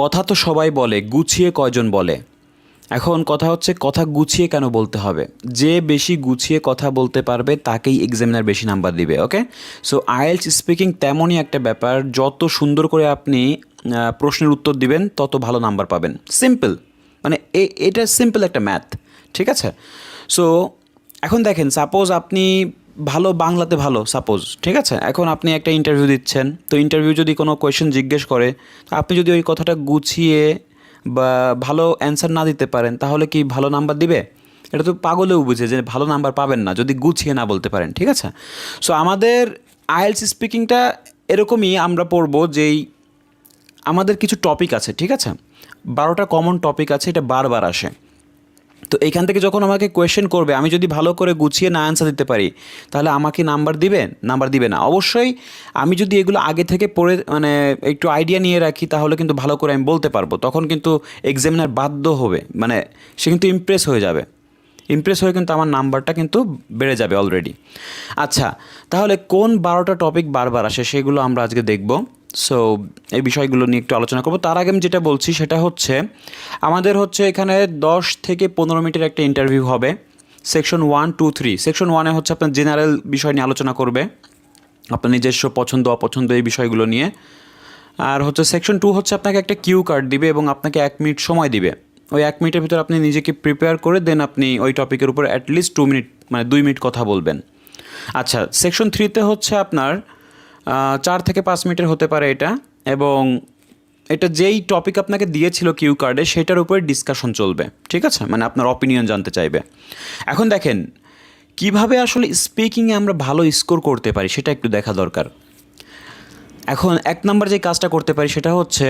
কথা তো সবাই বলে, গুছিয়ে কয়জন বলে? এখন কথা হচ্ছে কথা গুছিয়ে কেন বলতে হবে? যে বেশি গুছিয়ে কথা বলতে পারবে তাকেই এক্সামিনার বেশি নাম্বার দিবে। ওকে, সো আইএলটিএস স্পিকিং তেমনই একটা ব্যাপার, যত সুন্দর করে আপনি প্রশ্নের উত্তর দিবেন তত ভালো নাম্বার পাবেন। সিম্পল, মানে এটা সিম্পল একটা ম্যাথ, ঠিক আছে? সো এখন দেখেন, সাপোজ আপনি ভালো বাংলাতে ভালো, সাপোজ, ঠিক আছে, এখন আপনি একটা ইন্টারভিউ দিচ্ছেন, তো ইন্টারভিউ যদি কোনো কোয়েশ্চেন জিজ্ঞেস করে, আপনি যদি ওই কথাটা গুছিয়ে বা ভালো অ্যান্সার না দিতে পারেন, তাহলে কি ভালো নাম্বার দিবে? এটা তো পাগলেও বুঝে যে ভালো নাম্বার পাবেন না যদি গুছিয়ে না বলতে পারেন, ঠিক আছে? সো আমাদের আইএলটিএস স্পিকিংটা এরকমই, আমরা পড়বো যেই আমাদের কিছু টপিক আছে, ঠিক আছে, 12টা কমন টপিক আছে, এটা বারবার আসে। তো এইখান থেকে যখন আমাকে কোয়েশ্চেন করবে, আমি যদি ভালো করে গুছিয়ে না অ্যান্সার দিতে পারি, তাহলে আমাকে নাম্বার দিবে? নাম্বার দিবে না। অবশ্যই আমি যদি এগুলো আগে থেকে পড়ে মানে একটু আইডিয়া নিয়ে রাখি, তাহলে কিন্তু ভালো করে আমি বলতে পারবো। তখন কিন্তু এক্সামিনার বাধ্য হবে, মানে সে কিন্তু ইমপ্রেস হয়ে যাবে। ইমপ্রেস হয়ে কিন্তু আমার নাম্বারটা কিন্তু বেড়ে যাবে অলরেডি। আচ্ছা, তাহলে কোন 12টা টপিক বারবার আসে সেগুলো আমরা আজকে দেখব। সো এই বিষয়গুলো নিয়ে একটু আলোচনা করব। তার আগে আমি যেটা বলছি সেটা হচ্ছে, আমাদের হচ্ছে এখানে 10 থেকে 15 মিনিটের একটা ইন্টারভিউ হবে। সেকশন 1, 2, 3। সেকশন 1-এ হচ্ছে আপনার জেনারেল বিষয় নিয়ে আলোচনা করবে, আপনার নিজস্ব পছন্দ অপছন্দ এই বিষয়গুলো নিয়ে। আর হচ্ছে সেকশন 2 হচ্ছে আপনাকে একটা কিউ কার্ড দিবে এবং আপনাকে 1 মিনিট সময় দিবে। ওই 1 মিনিটের ভিতরে আপনি নিজেকে প্রিপেয়ার করে দেন আপনি ওই টপিকের উপর অ্যাটলিস্ট 2 মিনিট, মানে 2 মিনিট কথা বলবেন। আচ্ছা, সেকশন 3-তে হচ্ছে আপনার 4 থেকে 5 মিনিটের হতে পারে এটা, এবং এটা যেই টপিক আপনাকে দিয়েছিল কিউ কার্ডে সেটার উপরে ডিসকাশন চলবে, ঠিক আছে, মানে আপনার অপিনিয়ন জানতে চাইবে। এখন দেখেন, কিভাবে আসলে স্পিকিংয়ে আমরা ভালো স্কোর করতে পারি সেটা একটু দেখা দরকার। এখন 1 নাম্বার যে কাজটা করতে পারি সেটা হচ্ছে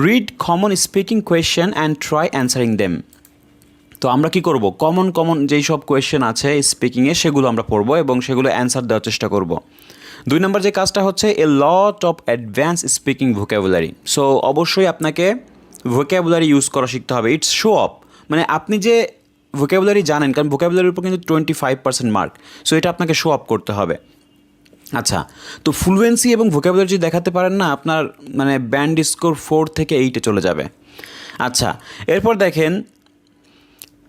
read common speaking question and try answering them. তো আমরা কি করব, কমন যেই সব কোয়েশ্চেন আছে স্পিকিংয়ে সেগুলো আমরা পড়বো এবং সেগুলো অ্যান্সার দেওয়ার চেষ্টা করব। 2 নম্বর যে কাজটা হচ্ছে a lot of advance speaking vocabulary. So অবশ্যই আপনাকে ভোকাবুলারি ইউজ করা শিখতে হবে। ইটস শো অফ, মানে আপনি যে ভোকাবুলারি জানেন, কারণ ভোকাবুলারির উপর কিন্তু 25% মার্ক, সো এটা আপনাকে শো অফ করতে হবে। আচ্ছা, তো ফ্লুয়েন্সি এবং ভোকাবুলারি যদি দেখাতে পারেন না, আপনার মানে ব্যান্ড স্কোর 4 থেকে 8-এ চলে যাবে। আচ্ছা, এরপর দেখেন,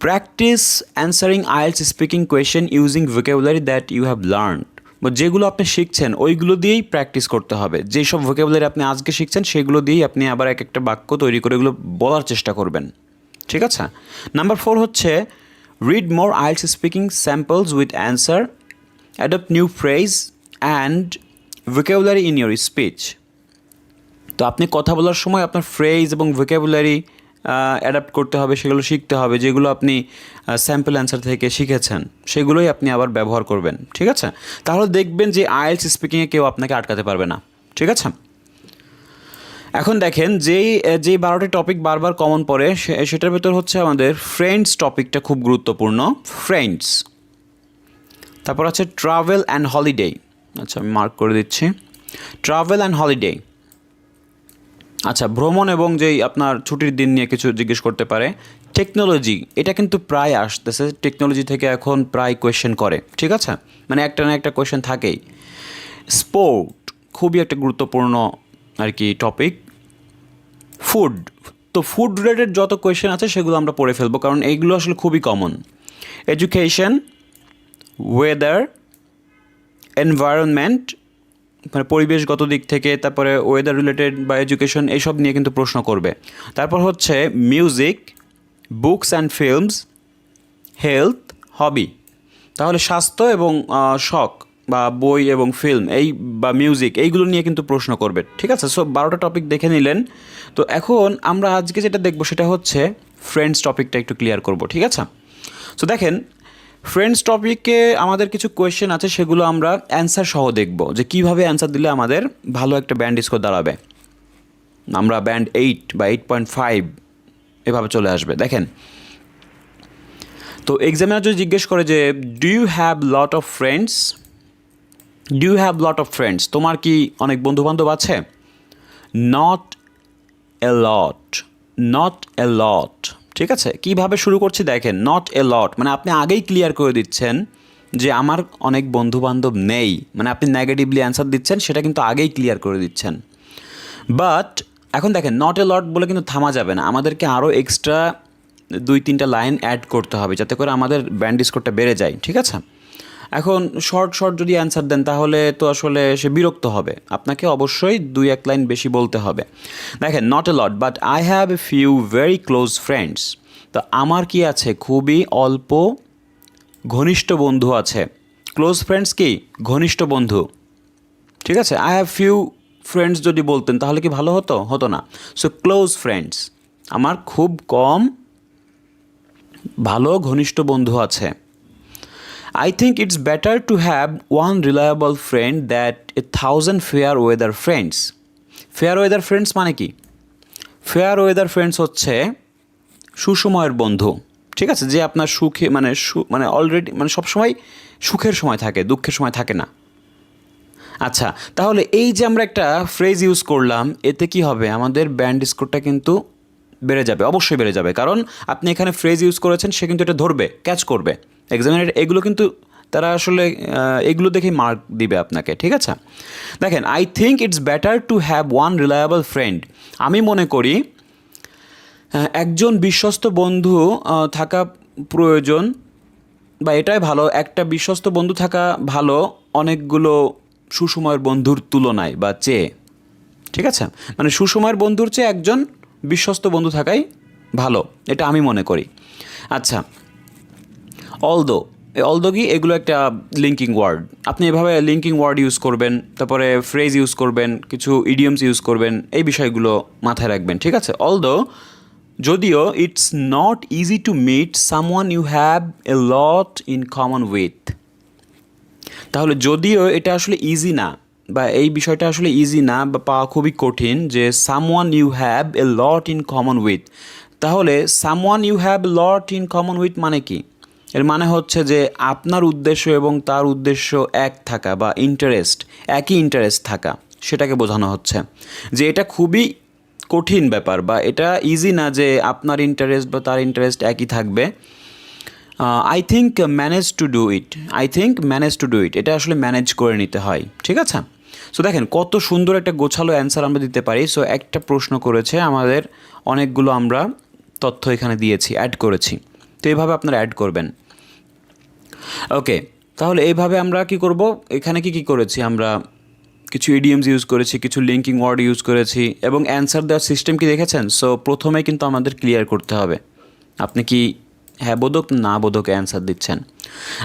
practice answering IELTS speaking question using vocabulary that you have learned. বা যেগুলো আপনি শিখছেন ওইগুলো দিয়েই প্র্যাকটিস করতে হবে। যেই সব ভোকাবুলারি আপনি আজকে শিখছেন সেগুলো দিয়েই আপনি আবার এক একটা বাক্য তৈরি করে এগুলো বলার চেষ্টা করবেন, ঠিক আছে? নাম্বার 4 হচ্ছে read more IELTS speaking samples with answer, adopt new phrase and vocabulary in your speech. তো আপনি কথা বলার সময় আপনার ফ্রেজ এবং ভোকাবুলারি অ্যাডাপ্ট করতে হবে, সেগুলো শিখতে হবে, যেগুলো আপনি স্যাম্পল অ্যান্সার থেকে শিখেছেন সেগুলোই আপনি আবার ব্যবহার করবেন, ঠিক আছে? তাহলে দেখবেন যে আইএলটিএস স্পিকিংয়ে কেউ আপনাকে আটকাতে পারবে না, ঠিক আছে? এখন দেখেন, যেই 12টি টপিক বারবার কমন পড়ে সেটার ভেতর হচ্ছে আমাদের ফ্রেন্ডস টপিকটা খুব গুরুত্বপূর্ণ। ফ্রেন্ডস, তারপর আছে ট্রাভেল অ্যান্ড হলিডে। আচ্ছা, আমি মার্ক করে দিচ্ছি, ট্রাভেল অ্যান্ড হলিডে। আচ্ছা, ভ্রমণ এবং যেই আপনার ছুটির দিন নিয়ে কিছু জিজ্ঞেস করতে পারে। টেকনোলজি, এটা কিন্তু প্রায় আসতেছে, টেকনোলজি থেকে এখন প্রায় কোয়েশ্চেন করে, ঠিক আছে, মানে একটা না একটা কোয়েশ্চেন থাকেই। স্পোর্ট, খুবই একটা গুরুত্বপূর্ণ আর কি টপিক। ফুড, তো ফুড রিলেটেড যত কোয়েশ্চেন আছে সেগুলো আমরা পড়ে ফেলবো, কারণ এইগুলো আসলে খুবই কমন। এডুকেশন, ওয়েদার, এনভায়রনমেন্ট, মানে পরিবেশগত দিক থেকে, তারপরে ওয়েদার রিলেটেড বা এডুকেশন এইসব নিয়ে কিন্তু প্রশ্ন করবে। তারপর হচ্ছে music, books and films, health, hobby. তাহলে স্বাস্থ্য এবং শখ বা বই এবং ফিল্ম এই বা মিউজিক এইগুলো নিয়ে কিন্তু প্রশ্ন করবে, ঠিক আছে? সো 12টা টপিক দেখে নিলেন। তো এখন আমরা আজকে যেটা দেখবো সেটা হচ্ছে ফ্রেন্ডস টপিকটা একটু ক্লিয়ার করব, ঠিক আছে? সো দেখেন, ফ্রেন্ডস টপিকে আমাদের কিছু কোয়েশ্চেন আছে, সেগুলো আমরা অ্যান্সার সহ দেখব যে কীভাবে অ্যান্সার দিলে আমাদের ভালো একটা ব্যান্ড স্কোর দাঁড়াবে। আমরা ব্যান্ড 8 বা 8.5 এভাবে চলে আসবে। দেখেন, তো এক্সামিনার যদি জিজ্ঞেস করে যে do you have lot of friends, do you have lot of friends, তোমার কি অনেক বন্ধুবান্ধব আছে? Not a lot, not a লট, ঠিক আছে? কীভাবে শুরু করছি দেখেন, নট এ লট মানে আপনি আগেই ক্লিয়ার করে দিচ্ছেন যে আমার অনেক বন্ধুবান্ধব নেই, মানে আপনি নেগেটিভলি অ্যান্সার দিচ্ছেন, সেটা কিন্তু আগেই ক্লিয়ার করে দিচ্ছেন। বাট এখন দেখেন নট এ লট বলে কিন্তু থামা যাবে না, আমাদেরকে আরও এক্সট্রা 2-3টা লাইন অ্যাড করতে হবে যাতে করে আমাদের ব্যান্ড স্কোরটা বেড়ে যায়, ঠিক আছে? এখন শর্ট শর্ট যদি অ্যান্সার দেন তাহলে তো আসলে সে বিরক্ত হবে, আপনাকে অবশ্যই 2-1 লাইন বেশি বলতে হবে। দেখেন not a lot but I have a few very close friends, তো আমার কি আছে, খুবই অল্প ঘনিষ্ঠ বন্ধু আছে। ক্লোজ ফ্রেন্ডস কি, ঘনিষ্ঠ বন্ধু, ঠিক আছে? আই হ্যাভ ফিউ ফ্রেন্ডস যদি বলতেন তাহলে কি ভালো হতো? হতো না। সো ক্লোজ ফ্রেন্ডস, আমার খুব কম ভালো ঘনিষ্ঠ বন্ধু আছে। I think it's better to have one reliable friend that 1,000 fair weather friends. Fair weather friends মানে কি? ফেয়ার ওয়েদার ফ্রেন্ডস হচ্ছে সুসময়ের বন্ধু, ঠিক আছে? যে আপনার সুখে মানে অলরেডি মানে সবসময় সুখের সময় থাকে, দুঃখের সময় থাকে না। আচ্ছা, তাহলে এই যে আমরা একটা ফ্রেজ ইউজ করলাম, এতে কি হবে, আমাদের ব্যান্ড স্কোরটা কিন্তু বেড়ে যাবে, অবশ্যই বেড়ে যাবে। কারণ আপনি এখানে ফ্রেজ ইউজ করেছেন, সে কিন্তু এটা ধরবে, ক্যাচ করবে। এক্সামিনার এগুলো কিন্তু তারা আসলে এগুলো দেখেই মার্ক দিবে আপনাকে, ঠিক আছে? দেখেন I think it's better to have one reliable friend, আমি মনে করি একজন বিশ্বস্ত বন্ধু থাকা প্রয়োজন, বা এটাই ভালো, একটা বিশ্বস্ত বন্ধু থাকা ভালো অনেকগুলো সুসময়ের বন্ধুর তুলনায় বা চেয়ে, ঠিক আছে? মানে সুসময়ের বন্ধুর চেয়ে একজন বিশ্বস্ত বন্ধু থাকাই ভালো, এটা আমি মনে করি। আচ্ছা, অলদো, অলদো কি, এগুলো একটা লিঙ্কিং ওয়ার্ড, আপনি এভাবে লিঙ্কিং ওয়ার্ড ইউজ করবেন, তারপরে ফ্রেজ ইউজ করবেন, কিছু ইডিয়মস ইউজ করবেন, এই বিষয়গুলো মাথায় রাখবেন, ঠিক আছে? অলদো, যদিও, it's not easy to meet someone you have a lot in common with. তাহলে যদিও এটা আসলে ইজি না, বা এই বিষয়টা আসলে ইজি না বা পাওয়া খুবই কঠিন, যে someone you have a lot in common with, তাহলে someone you have lot in common with মানে কি? এর মানে হচ্ছে যে আপনার উদ্দেশ্য এবং তার উদ্দেশ্য এক থাকা, বা একই ইন্টারেস্ট থাকা, সেটাকে বোঝানো হচ্ছে। যে এটা খুবই কঠিন ব্যাপার, বা এটা ইজি না যে আপনার ইন্টারেস্ট বা তার ইন্টারেস্ট একই থাকবে। I think manage to do it, এটা আসলে ম্যানেজ করে নিতে হয়, ঠিক আছে? সো দেখেন কত সুন্দর একটা গোছালো অ্যান্সার আমরা দিতে পারি। সো একটা প্রশ্ন করেছে আমাদের, অনেকগুলো আমরা তথ্য এখানে দিয়েছি, অ্যাড করেছি, তো এইভাবে আপনারা অ্যাড করবেন। ওকে, তাহলে এইভাবে আমরা কি করব, এখানে কি করেছি, আমরা কিছু ইডিয়মস ইউজ করেছি, কিছু লিঙ্কিং ওয়ার্ড ইউজ করেছি, এবং অ্যান্সার দেওয়ার সিস্টেম কি দেখেছেন? সো প্রথমে কিন্তু আমাদের ক্লিয়ার করতে হবে আপনি কি হ্যাঁ বোধক না বোধক অ্যান্সার দিচ্ছেন।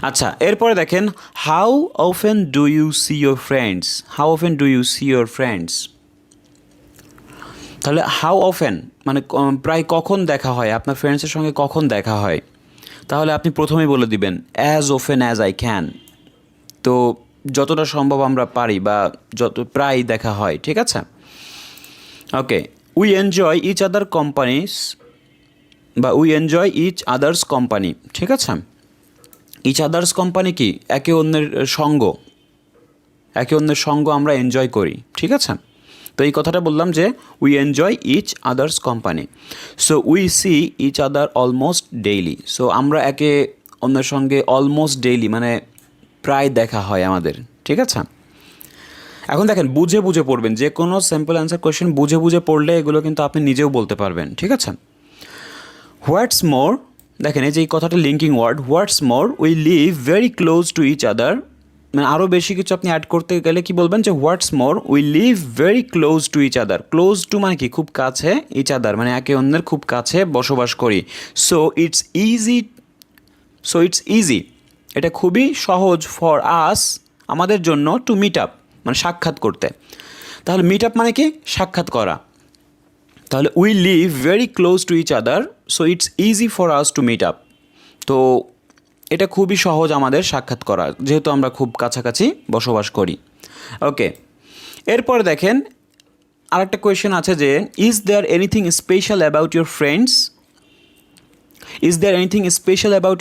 আচ্ছা, এরপরে দেখেন, how often do you see your friends. তাহলে হাউ অফেন মানে প্রায় কখন দেখা হয়, আপনার ফ্রেন্ডসের সঙ্গে কখন দেখা হয়? তাহলে আপনি প্রথমেই বলে দিবেন as often as I can, তো যতটা সম্ভব আমরা পারি, বা যত প্রায় দেখা হয়, ঠিক আছে? Okay, we enjoy each others company, ঠিক আছে? ইচ আদার্স কোম্পানি কি, একে অন্যের সঙ্গ আমরা এনজয় করি, ঠিক আছে? তো এই কথাটা বললাম যে we enjoy each others company. So we see each other almost daily, so আমরা একে অন্যের সঙ্গে অলমোস্ট ডেইলি মানে প্রায় দেখা হয় আমাদের, ঠিক আছে? এখন দেখেন বুঝে বুঝে পড়বেন, যে কোনো সিম্পল অ্যান্সার কোয়েশ্চেন বুঝে বুঝে পড়লে এগুলো কিন্তু আপনি নিজেও বলতে পারবেন, ঠিক আছে? হোয়াটস মোর, দেখেন এই যে এই কথাটা linking word, what's more we live very close to each other, মানে আরও বেশি কিছু আপনি অ্যাড করতে গেলে কি বলবেন, যে what's more we live very close to each other. Close to মানে কি, খুব কাছে, ইচ আদার মানে একে অন্যের খুব কাছে বসবাস করি। সো ইটস ইজি, এটা খুবই সহজ ফর আস, আমাদের জন্য, টু মিট আপ মানে সাক্ষাৎ করতে। তাহলে মিট আপ মানে কি, সাক্ষাৎ করা। তাহলে we live very close to each other, so it's easy for us to meet up, তো এটা খুবই সহজ আমাদের সাক্ষাৎ করা, যেহেতু আমরা খুব কাছাকাছি বসবাস করি। ওকে, এরপর দেখেন আরেকটা কোয়েশ্চেন আছে যে is there anything special about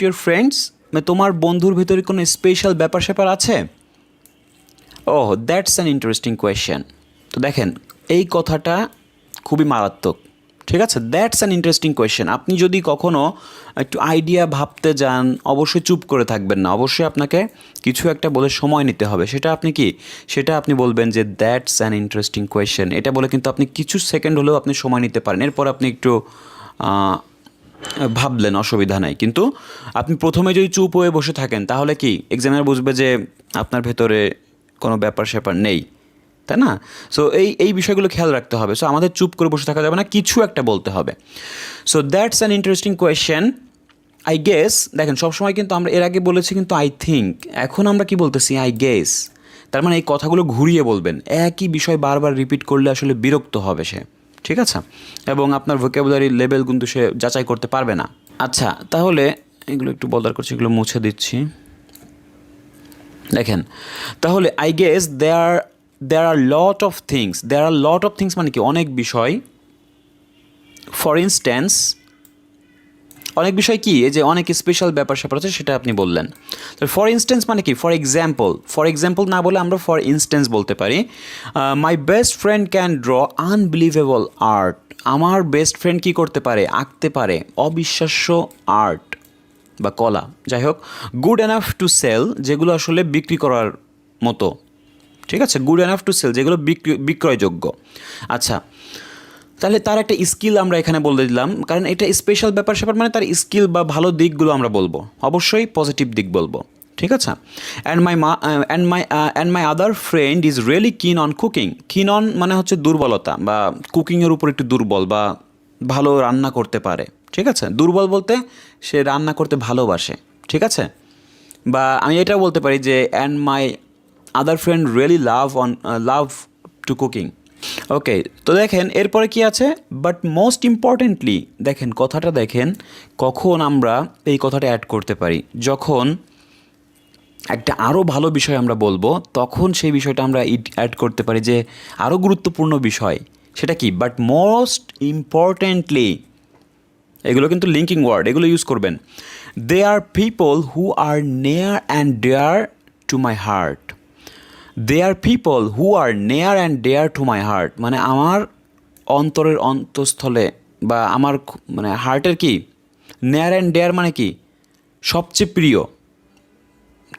your friends, মানে তোমার বন্ধুর ভিতরে কোনো স্পেশাল ব্যাপার স্যাপার আছে? Oh, that's an interesting question. তো দেখেন এই কথাটা খুবই মারাত্মক, ঠিক আছে, দ্যাটস অ্যান ইন্টারেস্টিং কোয়েশ্চেন। আপনি যদি কখনও একটু আইডিয়া ভাবতে যান, অবশ্যই চুপ করে থাকবেন না, অবশ্যই আপনাকে কিছু একটা বলে সময় নিতে হবে। সেটা আপনি কি, সেটা আপনি বলবেন যে দ্যাটস অ্যান ইন্টারেস্টিং কোয়েশ্চেন, এটা বলে কিন্তু আপনি কিছু সেকেন্ড হলেও আপনি সময় নিতে পারেন, এরপর আপনি একটু ভাবলেন, অসুবিধা নাই। কিন্তু আপনি প্রথমে যদি চুপ হয়ে বসে থাকেন তাহলে কি এক্সামিনার বুঝবে যে আপনার ভেতরে কোনো ব্যাপার স্যাপার নেই, তাই না? সো এই বিষয়গুলো খেয়াল রাখতে হবে। সো আমাদের চুপ করে বসে থাকা যাবে না, কিছু একটা বলতে হবে। So that's an interesting question, I guess. দেখেন সবসময় কিন্তু আমরা এর আগে বলেছি কিন্তু আই থিঙ্ক, এখন আমরা কি বলতেছি আই গেস। তার মানে এই কথাগুলো ঘুরিয়ে বলবেন, একই বিষয় বারবার রিপিট করলে আসলে বিরক্ত হবে সে, ঠিক আছে? এবং আপনার ভোকাবুলারি লেভেল কিন্তু সে যাচাই করতে পারবে না। আচ্ছা, তাহলে এগুলো একটু বলার করছি, এগুলো মুছে দিচ্ছি। দেখেন, তাহলে I guess there are lot of things মানে কি, অনেক বিষয়। ফর ইনস্ট্যান্স, অনেক বিষয় কি, এই যে অনেক স্পেশাল ব্যাপার স্যাপার আছে, সেটা আপনি বললেন। তো ফর ইনস্ট্যান্স মানে কি, ফর এক্সাম্পল না বলে আমরা ফর ইনস্ট্যান্স বলতে পারি। My best friend can draw unbelievable art. আমার বেস্ট ফ্রেন্ড কী করতে পারে, আঁকতে পারে অবিশ্বাস্য আর্ট বা কলা, যাই হোক। গুড এনাফ টু সেল, যেগুলো আসলে বিক্রি করার মতো, ঠিক আছে, গুড এনাফ টু সেল, যেগুলো বিক্রয়যোগ্য। আচ্ছা, তাহলে তার একটা স্কিল আমরা এখানে বলে দিলাম, কারণ এটা স্পেশাল ব্যাপার স্যাপার, মানে তার স্কিল বা ভালো দিকগুলো আমরা বলবো, অবশ্যই পজিটিভ দিক বলবো, ঠিক আছে। And my other friend is really কিন অন কুকিং। কিন অন মানে হচ্ছে দুর্বলতা, বা কুকিংয়ের উপর একটু দুর্বল, বা ভালো রান্না করতে পারে, ঠিক আছে। দুর্বল বলতে সে রান্না করতে ভালোবাসে, ঠিক আছে। বা আমি এটাও বলতে পারি যে and my other friend really love to cooking. Okay, তো দেখেন এরপরে কি আছে, বাট মোস্ট ইম্পর্টেন্টলি, দেখেন কথাটা দেখেন, কখন আমরা এই কথাটা অ্যাড করতে পারি, যখন একটা আরও ভালো বিষয় আমরা বলবো, তখন সেই বিষয়টা আমরা অ্যাড করতে পারি, যে আরও গুরুত্বপূর্ণ বিষয়, সেটা কি, বাট মোস্ট ইম্পর্টেন্টলি। এগুলো কিন্তু লিঙ্কিং ওয়ার্ড, এগুলো ইউজ করবেন। দে are people who are near and dear to my heart. They are people who are near and dear to my heart, মানে আমার অন্তরের অন্তঃস্থলে, বা আমার মানে হার্টের কি, নেয়ার অ্যান্ড ডেয়ার মানে কি, সবচেয়ে প্রিয়,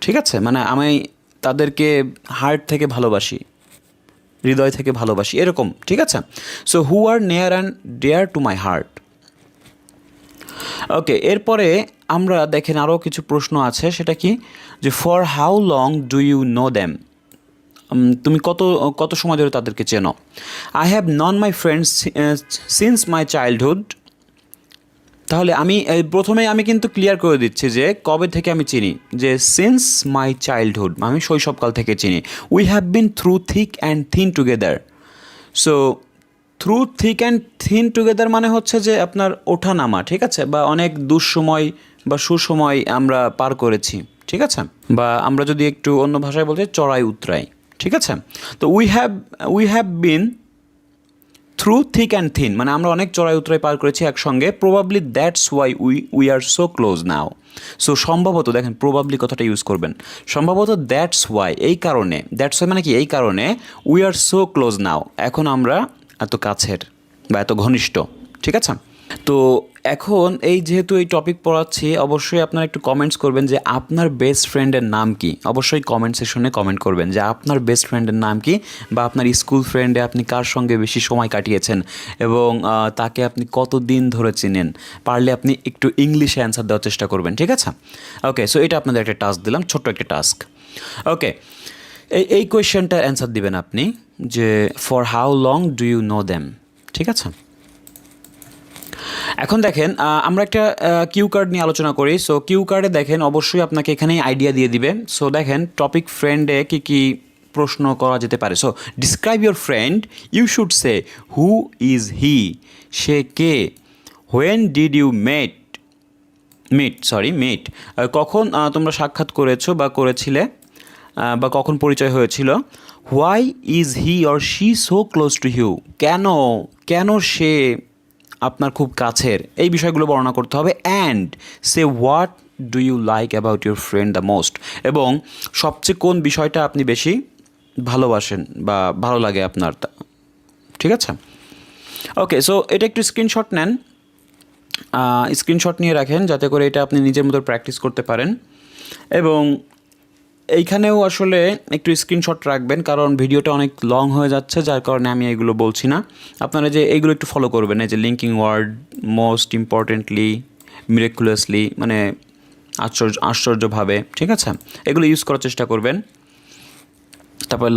ঠিক আছে। মানে আমি তাদেরকে হার্ট থেকে ভালোবাসি, হৃদয় থেকে ভালোবাসি, এরকম, ঠিক আছে। So who are near and dear to my heart. Okay, এরপরে আমরা দেখেন আরও কিছু প্রশ্ন আছে, সেটা কি, যে for how long do you know them. তুমি কত সময় ধরে তাদেরকে চেনো। I have known my friends since my childhood. তাহলে আমি প্রথমে আমি কিন্তু ক্লিয়ার করে দিচ্ছি যে কবে থেকে আমি চিনি, যে সিন্স মাই চাইল্ডহুড, আমি শৈশবকাল থেকে চিনি। We have been through thick and thin together. So through thick and thin together মানে হচ্ছে যে আপনার ওঠা নামা, ঠিক আছে, বা অনেক দুঃসময় বা সুসময় আমরা পার করেছি, ঠিক আছে। বা আমরা যদি একটু অন্য ভাষায় বলতে, চড়াই উতরাই, ঠিক আছে। তো we have been through thick and thin, মানে আমরা অনেক চড়াই উতরাই পার করেছি একসঙ্গে। Probably that's why we are so close now. So সম্ভবত, দেখেন প্রবাবলি কথাটা ইউজ করবেন, সম্ভবত দ্যাটস ওয়াই, এই কারণে, দ্যাটস ওয়াই মানে কি, এই কারণে, উই আর সো ক্লোজ নাও, এখন আমরা এত কাছের বা এত ঘনিষ্ঠ, ঠিক আছে। তো এখন এই যেহেতু এই টপিক পড়াচ্ছি, অবশ্যই আপনারা একটু কমেন্টস করবেন যে আপনার বেস্ট ফ্রেন্ডের নাম কি। অবশ্যই কমেন্ট সেকশনে কমেন্ট করবেন যে আপনার বেস্ট ফ্রেন্ডের নাম কি, বা আপনার স্কুল ফ্রেন্ডে আপনি কার সঙ্গে বেশি সময় কাটিয়েছেন, এবং তাকে আপনি কতদিন ধরে চিনেন। পারলে আপনি একটু ইংলিশে অ্যান্সার দেওয়ার চেষ্টা করবেন, ঠিক আছে। ওকে, সো এটা আপনাদের একটা টাস্ক দিলাম, ছোট্ট একটা টাস্ক। ওকে, এই কোয়েশ্চেনটার অ্যান্সার দিবেন আপনি, যে for how long do you know them, ঠিক আছে। এখন দেখেন আমরা একটা কিউ কার্ড নিয়ে আলোচনা করি। সো কিউ কার্ডে দেখেন অবশ্যই আপনাকে এখানেই আইডিয়া দিয়ে দিবে। সো দেখেন টপিক ফ্রেন্ডে কী কী প্রশ্ন করা যেতে পারে। So describe your friend, you should say who is he, সে কে। হোয়েন ডিড ইউ মিট, কখন তোমরা সাক্ষাৎ করেছো বা করেছিলে, বা কখন পরিচয় হয়েছিল। Why is he or she so close to you, কেন সে আপনার খুব কাছের, এই বিষয়গুলো বর্ণনা করতে হবে। And say what do you like about your friend the most, এবং সবচেয়ে কোন বিষয়টা আপনি বেশি ভালোবাসেন বা ভালো লাগে আপনার, ঠিক আছে। ওকে, সো এটা একটু স্ক্রিনশট নেন, স্ক্রিনশট নিয়ে রাখেন যাতে করে এটা আপনি নিজের মতো প্র্যাকটিস করতে পারেন। এবং এইখানেও আসলে একটু স্ক্রিনশট রাখবেন, কারণ ভিডিওটা অনেক লং হয়ে যাচ্ছে, যার কারণে আমি এগুলো বলছি না। আপনারা যে এইগুলো একটু ফলো করবেন, এই যে লিঙ্কিং ওয়ার্ড, মোস্ট ইম্পর্টেন্টলি, মিরাকুলাসলি, মানে আশ্চর্যভাবে, ঠিক আছে, এগুলো ইউজ করার চেষ্টা করবেন। তারপরে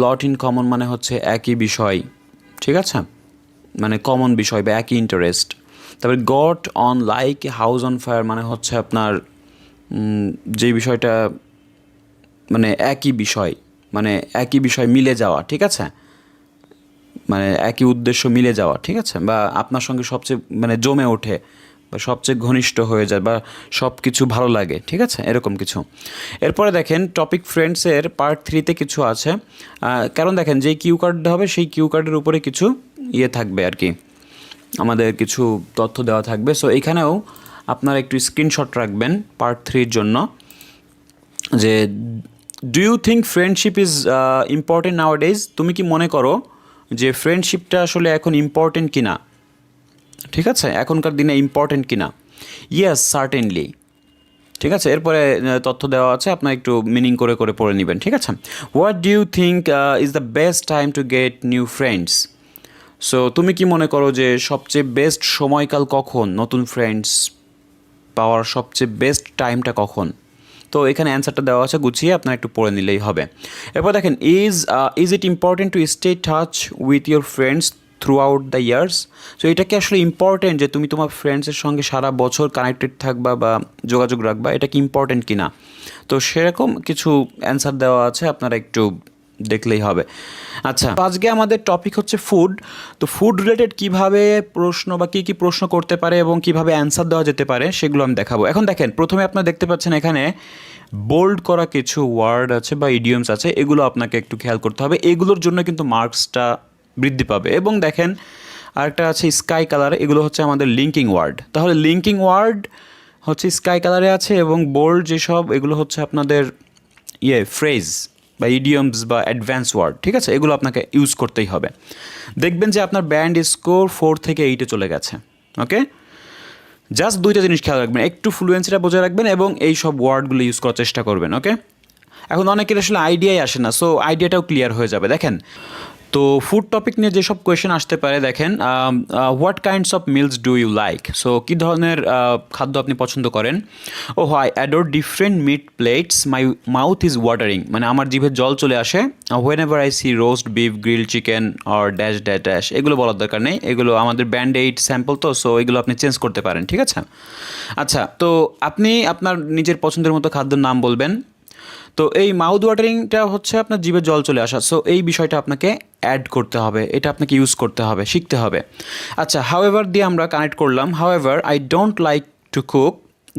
লট ইন কমন মানে হচ্ছে একই বিষয়, ঠিক আছে, মানে কমন বিষয় বা একই ইন্টারেস্ট। তারপরে got on like house on fire মানে হচ্ছে আপনার যে বিষয়টা মানে একই বিষয়, মানে একই বিষয় মিলে যাওয়া, ঠিক আছে, মানে একই উদ্দেশ্য মিলে যাওয়া, ঠিক আছে, বা আপনার সঙ্গে সবচেয়ে মানে জমে ওঠে বা সবচেয়ে ঘনিষ্ঠ হয়ে যায় বা সব কিছু ভালো লাগে, ঠিক আছে, এরকম কিছু। এরপরে দেখেন টপিক ফ্রেন্ডসের পার্ট 3-তে কিছু আছে, কারণ দেখেন যেই কিউ কার্ড হবে সেই কিউ কার্ডের উপরে কিছু ইয়ে থাকবে আর কি, আমাদের কিছু তথ্য দেওয়া থাকবে। সো এইখানেও আপনারা একটু স্ক্রিনশট রাখবেন পার্ট 3-র জন্য, যে do you think friendship is important nowadays, তুমি কি মনে করো যে ফ্রেন্ডশিপটা আসলে এখন ইম্পর্টেন্ট কিনা, ঠিক আছে, এখনকার দিনে ইম্পর্টেন্ট কিনা। ইয়েস সার্টেনলি, ঠিক আছে। এরপরে তথ্য দেওয়া আছে, আপনার একটু মিনিং করে করে পড়ে নেবেন, ঠিক আছে। What do you think is the best time to get new friends, so তুমি কি মনে করো যে সবচেয়ে বেস্ট সময়কাল কখন, নতুন ফ্রেন্ডস পাওয়ার সবচেয়ে বেস্ট টাইমটা কখন। তো এখানে অ্যান্সারটা দেওয়া আছে, গুছিয়ে আপনার একটু পড়ে নিলেই হবে। এরপর দেখেন is it important to stay touch with your friends through out the years, so এটা কি আসলে ইম্পর্টেন্ট যে তুমি তোমার ফ্রেন্ডসের সঙ্গে সারা বছর কানেক্টেড থাকবা বা যোগাযোগ রাখবা, এটা কি ইম্পর্টেন্ট কিনা। তো সেরকম কিছু অ্যান্সার দেওয়া আছে, আপনারা একটু দেখলেই হবে। আচ্ছা, তো আজকে আমাদের টপিক হচ্ছে ফুড। তো ফুড রিলেটেড কীভাবে প্রশ্ন বা কী কী প্রশ্ন করতে পারে এবং কীভাবে অ্যান্সার দেওয়া যেতে পারে সেগুলো আমি দেখাবো। এখন দেখেন, প্রথমে আপনারা দেখতে পাচ্ছেন এখানে বোল্ড করা কিছু ওয়ার্ড আছে বা ইডিয়মস আছে, এগুলো আপনাকে একটু খেয়াল করতে হবে, এগুলোর জন্য কিন্তু মার্কসটা বৃদ্ধি পাবে। এবং দেখেন আরেকটা আছে স্কাই কালার, এগুলো হচ্ছে আমাদের লিঙ্কিং ওয়ার্ড। তাহলে লিঙ্কিং ওয়ার্ড হচ্ছে স্কাই কালারে আছে, এবং বোল্ড যেসব এগুলো হচ্ছে আপনাদের ফ্রেজ বা ইডিয়মস বা অ্যাডভান্স ওয়ার্ড, ঠিক আছে, এগুলো আপনাকে ইউজ করতেই হবে। দেখবেন যে আপনার ব্যান্ড স্কোর 4 থেকে 8-এ চলে গেছে। ওকে, জাস্ট দুইটা জিনিস খেয়াল রাখবেন, একটু ফ্লুয়েন্সিটা বজায় রাখবেন এবং এই সব ওয়ার্ডগুলো ইউজ করার চেষ্টা করবেন। ওকে, এখন অনেকের আসলে আইডিয়াই আসে না, সো আইডিয়াটাও ক্লিয়ার হয়ে যাবে। দেখেন, তো ফুড টপিক নিয়ে যেসব কোয়েশ্চেন আসতে পারে, দেখেন what kinds of meals do you like, so কী ধরনের খাদ্য আপনি পছন্দ করেন। Oh I adore different meat plates, my mouth is watering, মানে আমার জিভে জল চলে আসে whenever I see roast beef, grill chicken or dash dash dash, এগুলো বলার দরকার নেই, এগুলো আমাদের ব্যান্ড এইড স্যাম্পল, তো সো এগুলো আপনি চেঞ্জ করতে পারেন, ঠিক আছে। আচ্ছা, তো আপনি আপনার নিজের পছন্দের মতো খাদ্যের নাম বলবেন। তো এই মাউথ ওয়াটারিংটা হচ্ছে আপনার জিভে জল চলে আসা, সো এই বিষয়টা আপনাকে অ্যাড করতে হবে, এটা আপনাকে ইউজ করতে হবে, শিখতে হবে। আচ্ছা, হাউএভার দিয়ে আমরা কানেক্ট করলাম, however I don't like to cook,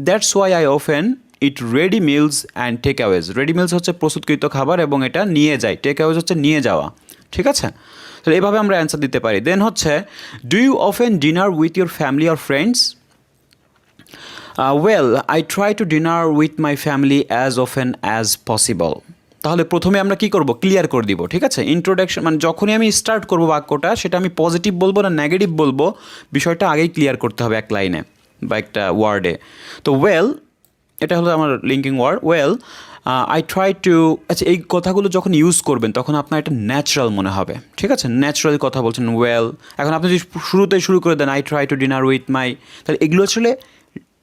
that's why I often eat ready meals and takeaways. Ready meals হচ্ছে প্রস্তুতকৃত খাবার এবং এটা নিয়ে যায়, টেক অ্যাওয়েজ হচ্ছে নিয়ে যাওয়া, ঠিক আছে। তো এইভাবে আমরা অ্যান্সার দিতে পারি। দেন হচ্ছে do you often dinner with your family or friends, well I try to dinner with my family as often as possible. তাহলে প্রথমে আমরা কি করব, ক্লিয়ার করে দিব, ঠিক আছে। ইন্ট্রোডাকশন মানে যখনই আমি স্টার্ট করব বাক্যটা, সেটা আমি পজিটিভ বলবো না নেগেটিভ বলবো, বিষয়টা আগেই ক্লিয়ার করতে হবে এক লাইনে বা একটা ওয়ার্ডে। তো ওয়েল, এটা হলো আমার linking word, well I try to, আচ্ছা এই কথাগুলো যখন ইউজ করবেন তখন আপনার এটা ন্যাচারাল মনে হবে, ঠিক আছে, ন্যাচারাল কথা বলছেন ওয়েল। এখন আপনি যদি শুরুতেই শুরু করে দেন I try to dinner with my, তাহলে এগুলো আসলে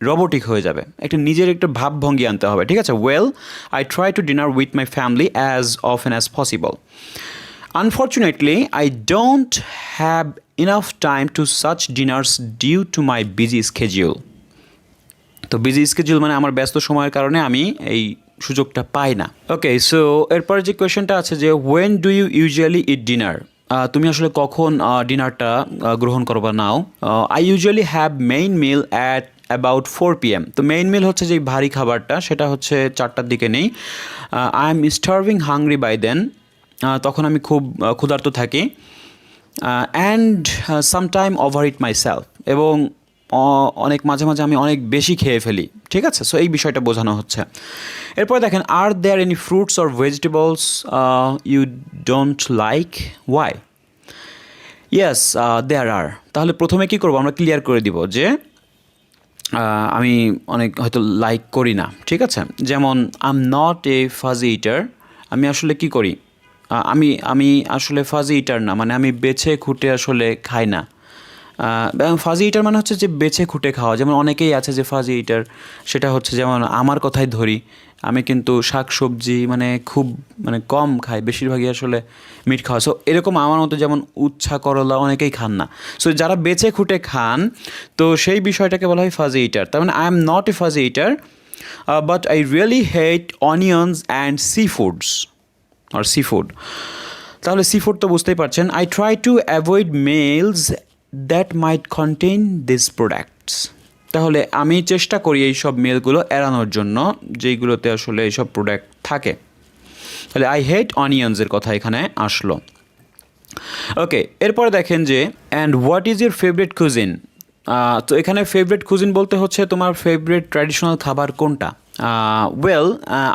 রোবোটিক হয়ে যাবে, একটা নিজের একটা ভাবভঙ্গি আনতে হবে, ঠিক আছে। Well I try to dinner with my family as often as possible. Unfortunately I don't have enough time to such dinners due to my busy schedule. তো বিজি স্কেডিউল মানে আমার ব্যস্ত সময়ের কারণে আমি এই সুযোগটা পাই না। ওকে, সো এরপর যে কোয়েশ্চেনটা আছে যে when do you usually eat dinner, তুমি আসলে কখন ডিনারটা গ্রহণ করো বা নাও। I usually have main meal at about 4 PM। তো মেইন মিল হচ্ছে যে ভারী খাবারটা, সেটা হচ্ছে 4টার দিকে নেই। I am starving hungry by then, তখন আমি খুব ক্ষুধার্ত থাকি। And sometime overeat myself, এবং অনেক মাঝে মাঝে আমি অনেক বেশি খেয়ে ফেলি, ঠিক আছে। সো এই বিষয়টা বোঝানো হচ্ছে। এরপর দেখেন are there any fruits or vegetables you don't like, why. Yes, there are. তাহলে প্রথমে কি করব, আমরা ক্লিয়ার করে দিব যে আমি অনেক হয়তো লাইক করি না, ঠিক আছে। যেমন I am not a fussy eater, আমি আসলে কি করি, আমি আমি আসলে ফাজি ইটার না, মানে আমি বেছে খুঁটে আসলে খাই না। ফাজি ইটার মানে হচ্ছে যে বেছে খুঁটে খাওয়া। যেমন অনেকেই আছে যে ফাজি ইটার, সেটা হচ্ছে যেমন আমার কথাই ধরি, আমি কিন্তু শাক সবজি মানে খুব মানে কম খাই, বেশিরভাগই আসলে মিট খাওয়া। সো এরকম আমার মতো যেমন উচ্ছা করলা অনেকেই খান না। সো যারা বেছে খুঁটে খান, তো সেই বিষয়টাকে বলা হয় ফাজি ইটার। তার মানে I am not a fussy eater, but I really hate onions and seafoods আর সি ফুড। তাহলে সি ফুড তো বুঝতেই পারছেন। I try to avoid meals that might contain this products. তাহলে আমি চেষ্টা করি এই সব মেলগুলো এড়ানোর জন্য যেইগুলোতে আসলে এইসব প্রোডাক্ট থাকে। তাহলে আই হেট অনিয়ন্সের কথা এখানে আসলো। ওকে, এরপরে দেখেন যে and what is your favourite cuisine. তো এখানে ফেভারিট কুজিন বলতে হচ্ছে তোমার ফেভারিট ট্র্যাডিশনাল খাবার কোনটা। Well,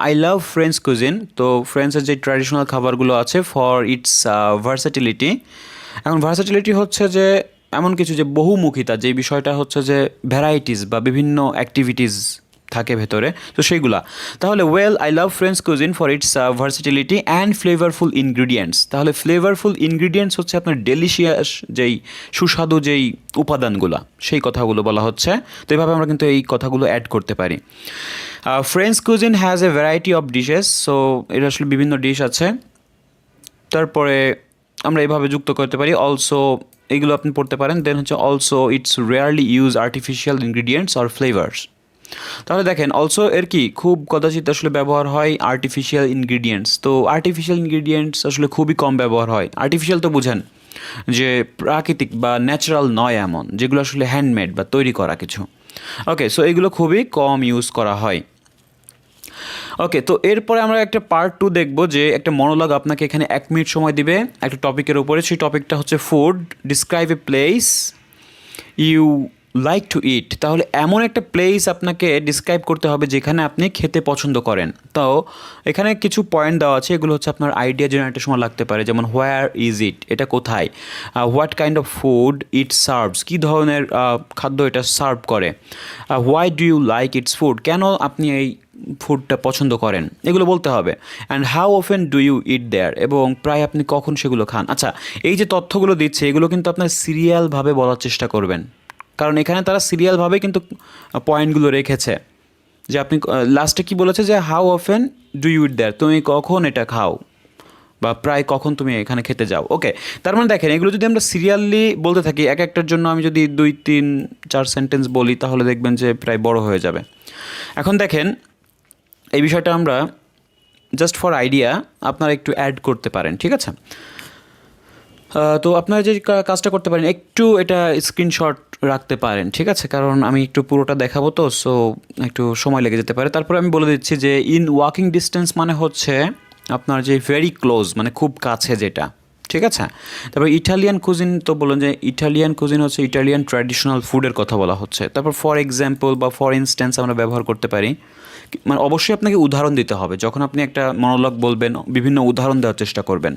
I love French cuisine. তো ফ্রেঞ্চের যে ট্র্যাডিশনাল খাবারগুলো আছে ফর ইটস ভার্সাটিলিটি। এখন ভার্সাটিলিটি হচ্ছে যে এমন কিছু যে বহুমুখিতা, যে বিষয়টা হচ্ছে যে ভ্যারাইটিস বা বিভিন্ন অ্যাক্টিভিটিস থাকে ভেতরে, তো সেইগুলা। তাহলে well, I love French cuisine for its versatility and flavourful ingredients. তাহলে ফ্লেভারফুল ইনগ্রিডিয়েন্টস হচ্ছে আপনার ডেলিশিয়াস যেই সুস্বাদু যেই উপাদানগুলো, সেই কথাগুলো বলা হচ্ছে। তো এইভাবে আমরা কিন্তু এই কথাগুলো অ্যাড করতে পারি। French cuisine has a variety of dishes. So এর আসলে বিভিন্ন ডিশ আছে। তারপরে আমরা এইভাবে যুক্ত করতে পারি অলসো, এইগুলো আপনি পড়তে পারেন। দেন হচ্ছে also it's rarely use artificial ingredients or flavours. তাহলে দেখেন অলসো এর কি খুব কদাচিৎ আসলে ব্যবহার হয় আর্টিফিশিয়াল ইনগ্রিডিয়েন্টস। তো আর্টিফিশিয়াল ইনগ্রিডিয়েন্টস আসলে খুবই কম ব্যবহার হয়। আর্টিফিশিয়াল তো বুঝেন যে প্রাকৃতিক বা ন্যাচারাল নয় এমন, যেগুলো আসলে হ্যান্ডমেড বা তৈরি করা কিছু। ওকে, সো এগুলো খুবই কম ইউজ করা হয়। ওকে, তো এরপরে আমরা একটা পার্ট 2 দেখব, যে একটা মনোলগ আপনাকে এখানে 1 মিনিট সময় দিবে একটা টপিকের উপরে। সেই টপিকটা হচ্ছে food. Describe a place you like to eat. তাহলে এমন একটা প্লেস আপনাকে ডিসক্রাইব করতে হবে যেখানে আপনি খেতে পছন্দ করেন। তো এখানে কিছু পয়েন্ট দেওয়া আছে, এগুলো হচ্ছে আপনার আইডিয়া জেনারেটের সময় লাগতে পারে। যেমন হোয়ার ইজ ইট, এটা কোথায়। What kind of food it serves, কী ধরনের খাদ্য এটা সার্ভ করে। Why do you like its food, কেন আপনি এই ফুডটা পছন্দ করেন, এগুলো বলতে হবে। And how often do you eat there, এবং প্রায় আপনি কখন সেগুলো খান। আচ্ছা, এই যে তথ্যগুলো দিচ্ছে এগুলো কিন্তু আপনার সিরিয়ালভাবে বলার চেষ্টা করবেন, কারণ এখানে তারা সিরিয়ালভাবে কিন্তু পয়েন্টগুলো রেখেছে। যে আপনি লাস্টে কি বলেছে, যে how often do you eat দেয়ার, তুমি কখন এটা খাও, বা প্রায় কখন তুমি এখানে খেতে যাও। ওকে, তার মানে দেখেন এগুলো যদি আমরা সিরিয়ালি বলতে থাকি, এক একটার জন্য আমি যদি 2-3-4 সেন্টেন্স বলি, তাহলে দেখবেন যে প্রায় বড় হয়ে যাবে। এখন দেখেন এই বিষয়টা আমরা জাস্ট ফর আইডিয়া আপনারা একটু অ্যাড করতে পারেন, ঠিক আছে। তো আপনারা যে কাজটা করতে পারেন, একটু এটা স্ক্রিনশট রাখতে পারেন, ঠিক আছে, কারণ আমি একটু পুরোটা দেখাবো, তো সো একটু সময় লেগে যেতে পারে। তারপরে আমি বলে দিচ্ছি যে ইন ওয়াকিং ডিস্টেন্স মানে হচ্ছে আপনার যে ভেরি ক্লোজ, মানে খুব কাছে যেটা, ঠিক আছে। তারপর ইটালিয়ান কুজিন, তো বলুন যে ইটালিয়ান কুজিন হচ্ছে ইটালিয়ান ট্র্যাডিশনাল ফুডের কথা বলা হচ্ছে। তারপর ফর এক্সাম্পল বা ফর ইনস্ট্যান্স আমরা ব্যবহার করতে পারি। মানে অবশ্যই আপনাকে উদাহরণ দিতে হবে, যখন আপনি একটা মনোলগ বলবেন বিভিন্ন উদাহরণ দেওয়ার চেষ্টা করবেন।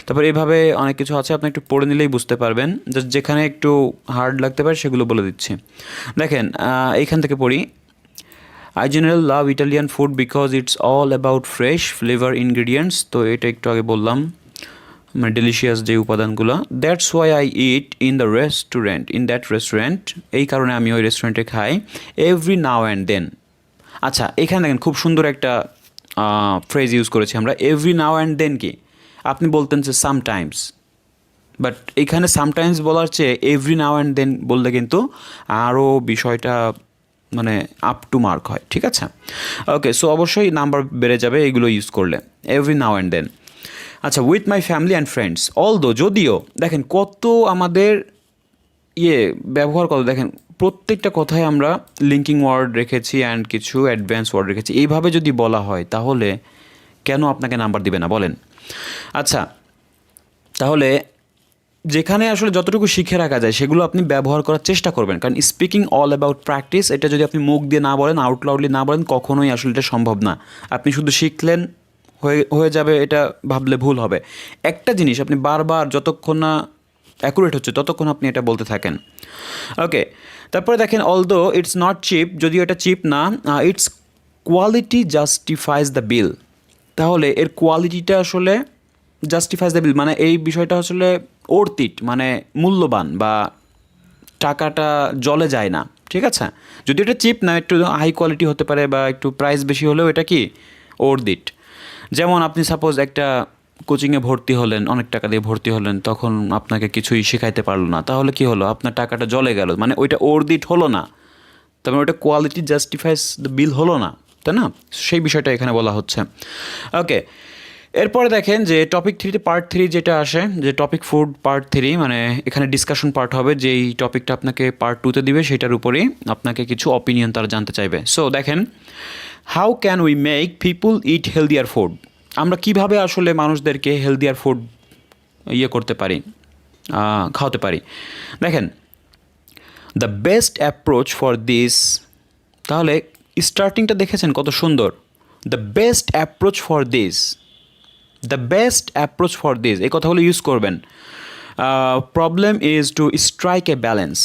তারপর এইভাবে অনেক কিছু আছে, আপনি একটু পড়ে নিলেই বুঝতে পারবেন। জাস্ট যেখানে একটু হার্ড লাগতে পারে সেগুলো বলে দিচ্ছি। দেখেন এইখান থেকে পড়ি। I general love Italian food because it's all about fresh flavour ingredients. তো এটা একটু আগে বললাম, মানে ডেলিশিয়াস যে উপাদানগুলো। That's why I eat in that restaurant, এই কারণে আমি ওই রেস্টুরেন্টে খাই। Every now and then. আচ্ছা, এখানে দেখেন খুব সুন্দর একটা ফ্রেজ ইউজ করেছি আমরা। এভরি নাও অ্যান্ড দেন কি আপনি বলতেন যে সামটাইমস, বাট এখানে সামটাইমস বলার চেয়ে এভরি নাও অ্যান্ড দেন বললে কিন্তু আরও বিষয়টা মানে আপ টু মার্ক হয়, ঠিক আছে। ওকে, সো অবশ্যই নাম্বার বেড়ে যাবে এইগুলো ইউজ করলে, এভরি নাও অ্যান্ড দেন। আচ্ছা, with my family and friends, যদিও দেখেন কত আমাদের ব্যবহার কত, দেখেন প্রত্যেকটা কথায় আমরা লিঙ্কিং ওয়ার্ড রেখেছি অ্যান্ড কিছু অ্যাডভান্স ওয়ার্ড রেখেছি। এইভাবে যদি বলা হয় তাহলে কেন আপনাকে নাম্বার দিবে না বলেন। আচ্ছা, তাহলে যেখানে আসলে যতটুকু শিখে রাখা যায় সেগুলো আপনি ব্যবহার করার চেষ্টা করবেন, কারণ স্পিকিং অল অ্যাবাউট প্র্যাকটিস, এটা যদি আপনি মুখ দিয়ে না বলেন, আউট লাউডলি না বলেন, কখনোই আসলে এটা সম্ভব না। আপনি শুধু শিখলেন হয়ে যাবে, এটা ভাবলে ভুল হবে। একটা জিনিস আপনি বারবার যতক্ষণ না অ্যাকুরেট হচ্ছে ততক্ষণ আপনি এটা বলতে থাকেন। ওকে, তারপরে দেখেন অলদো ইটস নট চিপ, যদিও এটা চিপ না, ইটস কোয়ালিটি জাস্টিফাইজ দ্য বিল। তাহলে এর কোয়ালিটিটা আসলে জাস্টিফাইজ দ্য বিল মানে এই বিষয়টা আসলে অর্থিট মানে মূল্যবান বা টাকাটা জলে যায় না, ঠিক আছে। যদি এটা চিপ না, একটু হাই কোয়ালিটি হতে পারে বা একটু প্রাইস বেশি হলেও এটা কি অর্থিট। যেমন আপনি সাপোজ একটা কোচিংয়ে ভর্তি হলেন, অনেক টাকা দিয়ে ভর্তি হলেন, তখন আপনাকে কিছুই শেখাইতে পারলো না, তাহলে কি হলো, আপনার টাকাটা জলে গেল, মানে ওইটা অর্থিট হলো না, তবে ওইটা কোয়ালিটি জাস্টিফাইজ দ্য বিল হলো না, তাই না? সেই বিষয়টা এখানে বলা হচ্ছে। ওকে, এরপরে দেখেন যে টপিক 3-তে পার্ট 3 যেটা আসে, যে টপিক ফুড পার্ট 3, মানে এখানে ডিসকাশন পার্ট হবে, যেই টপিকটা আপনাকে পার্ট 2-তে দিবে সেটার উপরেই আপনাকে কিছু অপিনিয়ন তারা জানতে চাইবে। সো দেখেন, how can we make people it healthier food, আমরা কিভাবে আসলে মানুষদেরকে হেলদিয়ার ফুড করতে পারি, খাওয়াতে পারি। দেখেন, the best approach for this, তাহলে স্টার্টিংটা দেখেছেন কত সুন্দর, the best approach for this, the best approach for this, এই কথাগুলো ইউজ করবেন। Problem is two strike A balance,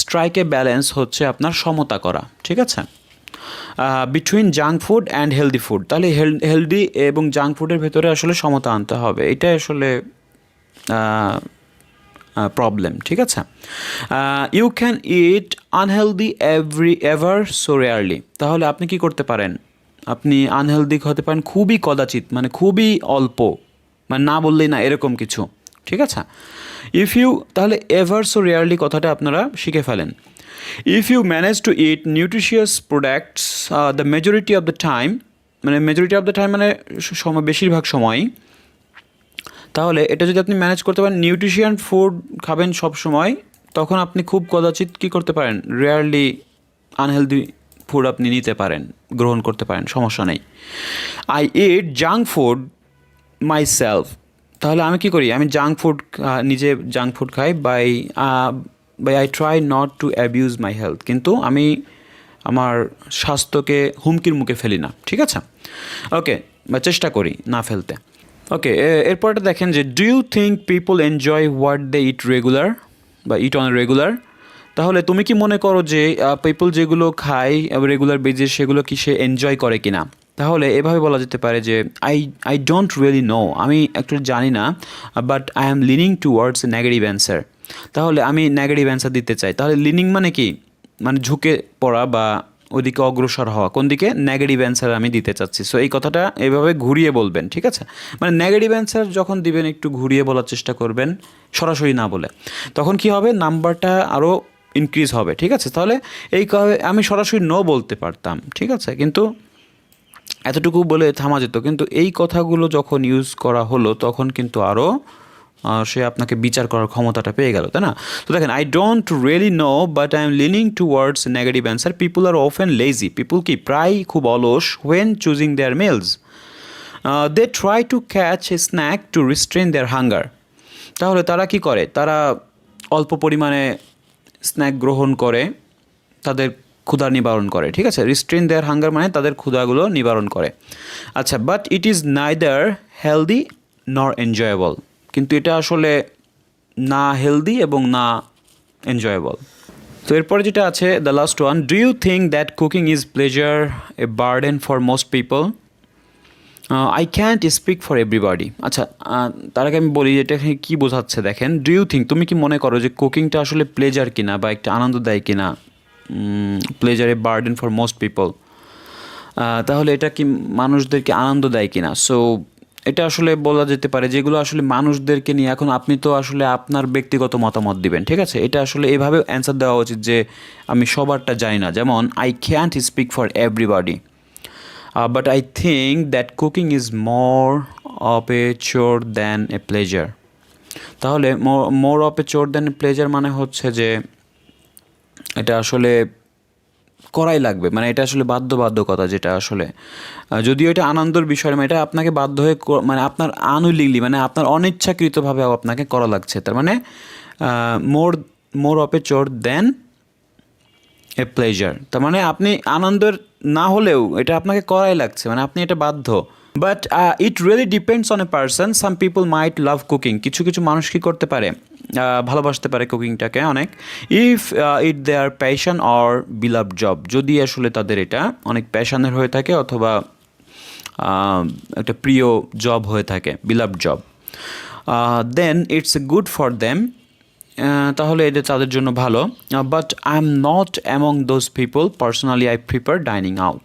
strike A balance হচ্ছে আপনার সমতা করা, ঠিক আছে, between junk food and healthy food. তাহলে হেলদি এবং জাঙ্ক ফুডের ভেতরে আসলে সমতা আনতে হবে, এটাই আসলে প্রবলেম, ঠিক আছে। You can eat unhealthy ever so rarely, তাহলে আপনি কি করতে পারেন, আপনি আনহেলদি হতে পারেন খুবই কদাচিৎ, মানে খুবই অল্প, মানে না বললেই না, এরকম কিছু, ঠিক আছে। ইফ ইউ, তাহলে এভার সো রেয়ারলি কথাটা আপনারা শিখে ফেলেন। If you manage to eat nutritious products the majority of the time, মানে মেজরিটি অফ দ্য টাইম মানে সময়, বেশিরভাগ সময়ই, তাহলে এটা যদি আপনি ম্যানেজ করতে পারেন, নিউট্রিশিয়ান ফুড খাবেন সব সময়, তখন আপনি খুব কদাচিৎ কী করতে পারেন, রেয়ারলি আনহেলদি ফুড আপনি নিতে পারেন, গ্রহণ করতে পারেন, সমস্যা নেই। I eat junk food myself, তাহলে আমি কী করি, আমি জাঙ্ক ফুড নিজে জাঙ্ক ফুড খাই, by I try not to abuse my health, কিন্তু আমি আমার স্বাস্থ্যকে হুমকির মুখে ফেলি না, ঠিক আছে। ওকে, বা চেষ্টা করি না ফেলতে। ওকে, এরপরটা দেখেন যে do you think people enjoy what they eat regular বা ইট অন রেগুলার, তাহলে তুমি কি মনে করো যে পিপল যেগুলো খায় রেগুলার বেজে সেগুলো কি সে এনজয় করে কিনা। তাহলে এভাবে বলা যেতে পারে যে আই ডোন্ট রিয়েলি নো, আমি অ্যাকচুয়ালি জানি না, but I am lining towards negative answer, তাহলে আমি নেগেটিভ অ্যান্সার দিতে চাই। তাহলে লিনিং মানে কি, মানে ঝুঁকে পড়া বা ওইদিকে অগ্রসর হওয়া, কোন দিকে, নেগেটিভ অ্যান্সার আমি দিতে চাচ্ছি। সো এই কথাটা এভাবে ঘুরিয়ে বলবেন, ঠিক আছে। মানে নেগেটিভ অ্যান্সার যখন দিবেন একটু ঘুরিয়ে বলার চেষ্টা করবেন, সরাসরি না বলে, তখন কি হবে, নাম্বারটা আরও ইনক্রিজ হবে, ঠিক আছে। তাহলে এই আমি সরাসরি নো বলতে পারতাম, ঠিক আছে, কিন্তু এতটুকু বলে থামা যেত, কিন্তু এই কথাগুলো যখন ইউজ করা হলো তখন কিন্তু আরও সে আপনাকে বিচার করার ক্ষমতাটা পেয়ে গেল, তাই না। তো দেখেন, I don't really know but I am leaning towards negative answer, people are often lazy, people কি প্রায় খুব অলস, when choosing their meals, they try to catch a snack to restrain their hunger, তাহলে তারা কি করে, তারা অল্প পরিমাণে স্ন্যাক গ্রহণ করে তাদের ক্ষুধা নিবারণ করে, ঠিক আছে। রিস্ট্রেন দেয়ার হাঙ্গার মানে তাদের ক্ষুধাগুলো নিবারণ করে। আচ্ছা, but it is neither healthy নর এনজয়েবল, কিন্তু এটা আসলে না হেলদি এবং না এনজয়েবল। তো এরপরে যেটা আছে the last one, do you think that cooking is pleasure a burden for most people, I can't speak for everybody. আচ্ছা, তার আগে আমি বলি এটা কী বোঝাচ্ছে। দেখেন, ডু ইউ থিঙ্ক, তুমি কি মনে করো যে কুকিংটা আসলে প্লেজার কিনা বা একটা আনন্দ দেয় কিনা, pleasure a burden for most people, তাহলে এটা কি মানুষদেরকে আনন্দ দেয় কিনা। সো এটা আসলে বলা যেতে পারে যেগুলো আসলে মানুষদেরকে নিয়ে, এখন আপনি তো আসলে আপনার ব্যক্তিগত মতামত দিবেন, ঠিক আছে। এটা আসলে এভাবে অ্যান্সার দেওয়া উচিত যে আমি সবারটা জানি না, যেমন I can't speak for everybody, but I think that cooking is more of a chore than a pleasure. তাহলে মোর of a chore than a pleasure মানে হচ্ছে যে এটা আসলে করাই লাগবে, মানে এটা আসলে বাধ্যবাধকতা, যেটা আসলে যদিও এটা আনন্দের বিষয়, মানে এটা আপনাকে বাধ্য হয়ে, মানে আপনার আনউইলিংলি, মানে আপনার অনিচ্ছাকৃতভাবে আপনাকে করা লাগছে, তার মানে মোর অফ এ চোর দেন এ প্লেজার, তার মানে আপনি আনন্দের না হলেও এটা আপনাকে করাই লাগছে, মানে আপনি এটা বাধ্য। But it really depends on a person, some people might love cooking, কিছু কিছু মানুষ কী করতে পারে, ভালোবাসতে পারে কুকিংটাকে অনেক। If it their passion or বিলাভ job, যদি আসলে তাদের এটা অনেক প্যাশনের হয়ে থাকে অথবা একটা প্রিয় জব হয়ে থাকে, beloved job, then it's good for them, তাহলে এটা তাদের জন্য ভালো। But I am not among those people, personally I prefer dining out.